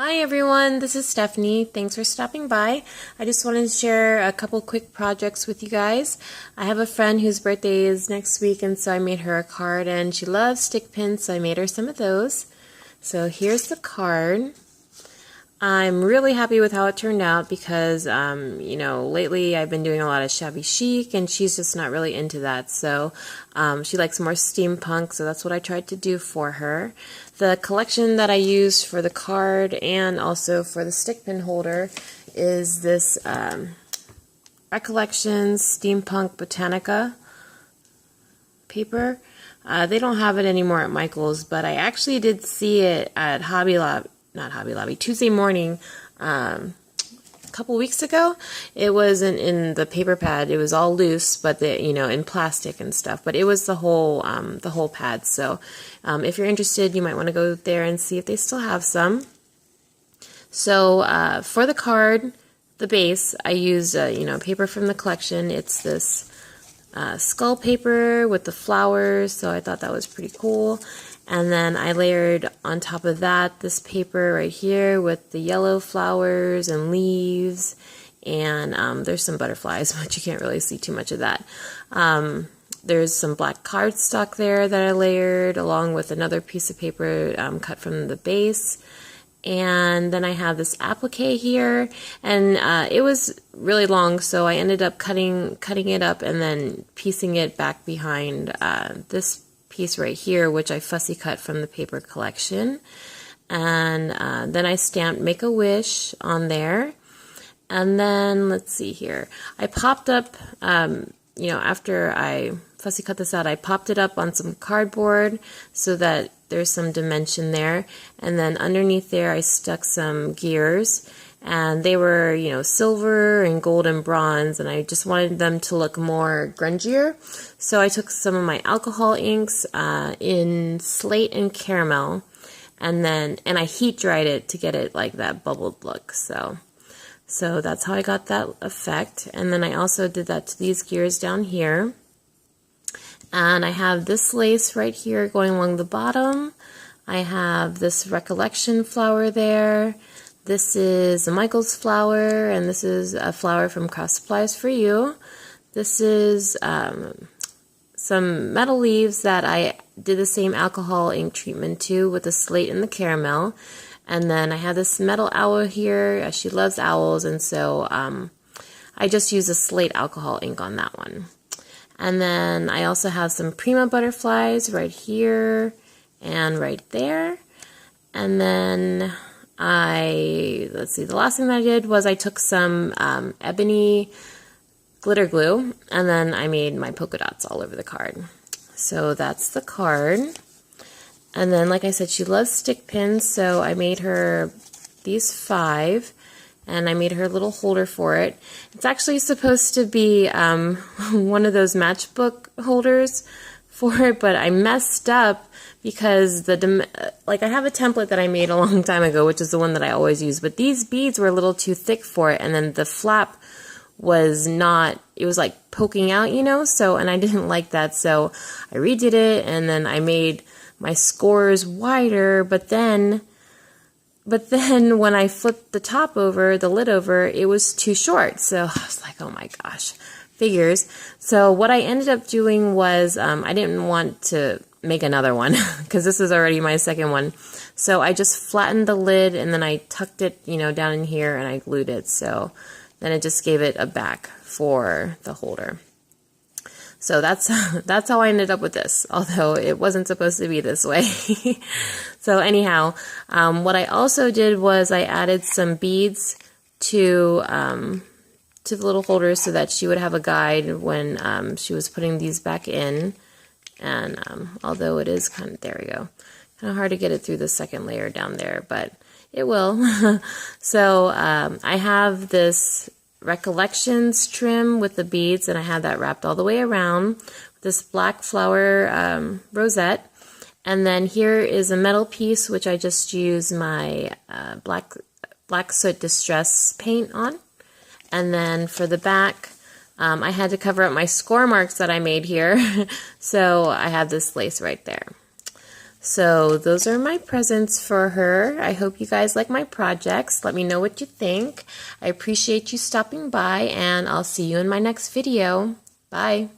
Hi everyone, this is Stephanie. Thanks for stopping by. I just wanted to share a couple quick projects with you guys. I have a friend whose birthday is next week, and so I made her a card, and she loves stick pins, so I made her some of those. So here's the card. I'm really happy with how it turned out because, lately I've been doing a lot of shabby chic and she's just not really into that. So she likes more steampunk, so that's what I tried to do for her. The collection that I used for the card and also for the stick pin holder is this Recollections Steampunk Botanica paper. They don't have it anymore at Michael's, but I actually did see it at Tuesday morning, a couple weeks ago. It wasn't in the paper pad. It was all loose, but in plastic and stuff. But it was the whole pad. So, if you're interested, you might want to go there and see if they still have some. So, for the card, the base, I used paper from the collection. It's this skull paper with the flowers. So I thought that was pretty cool. And then I layered on top of that this paper right here with the yellow flowers and leaves, and there's some butterflies, but you can't really see too much of that. There's some black cardstock there that I layered along with another piece of paper cut from the base. And then I have this applique here, and it was really long, so I ended up cutting it up and then piecing it back behind this piece right here, which I fussy cut from the paper collection. And then I stamped Make a Wish on there. And then let's see here, I popped up, after I fussy cut this out, I popped it up on some cardboard so that there's some dimension there. And then underneath there I stuck some gears, and they were, silver and gold and bronze, and I just wanted them to look more grungier. So I took some of my alcohol inks in slate and caramel, and I heat dried it to get it like that bubbled look. So that's how I got that effect. And then I also did that to these gears down here. And I have this lace right here going along the bottom. I have this recollection flower there. This is a Michael's flower, and this is a flower from Craft Supplies for You. This is some metal leaves that I did the same alcohol ink treatment to with the slate and the caramel. And then I have this metal owl here. She loves owls, and so I just used a slate alcohol ink on that one. And then I also have some Prima butterflies right here and right there. And then let's see, the last thing that I did was I took some ebony glitter glue, and then I made my polka dots all over the card. So that's the card. And then, like I said, she loves stick pins, so I made her these 5, and I made her a little holder for it. It's actually supposed to be one of those matchbook holders for it, but I messed up because I have a template that I made a long time ago, which is the one that I always use, but these beads were a little too thick for it, and then the flap was not, it was like poking out, so, and I didn't like that, so I redid it, and then I made my scores wider, but then when I flipped the top over, the lid over, it was too short. So I was like, oh my gosh, figures. So what I ended up doing was I didn't want to make another one because this is already my second one. So I just flattened the lid, and then I tucked it, down in here, and I glued it. So then it just gave it a back for the holder. So that's how I ended up with this, although it wasn't supposed to be this way. So anyhow, what I also did was I added some beads to the little holder so that she would have a guide when she was putting these back in. And although it is kind of, there we go, kind of hard to get it through the second layer down there, but it will. So I have this Recollections trim with the beads, and I had that wrapped all the way around with this black flower rosette. And then here is a metal piece which I just used my black soot distress paint on. And then for the back, I had to cover up my score marks that I made here, so I have this lace right there. So those are my presents for her. I hope you guys like my projects. Let me know what you think. I appreciate you stopping by, and I'll see you in my next video. Bye.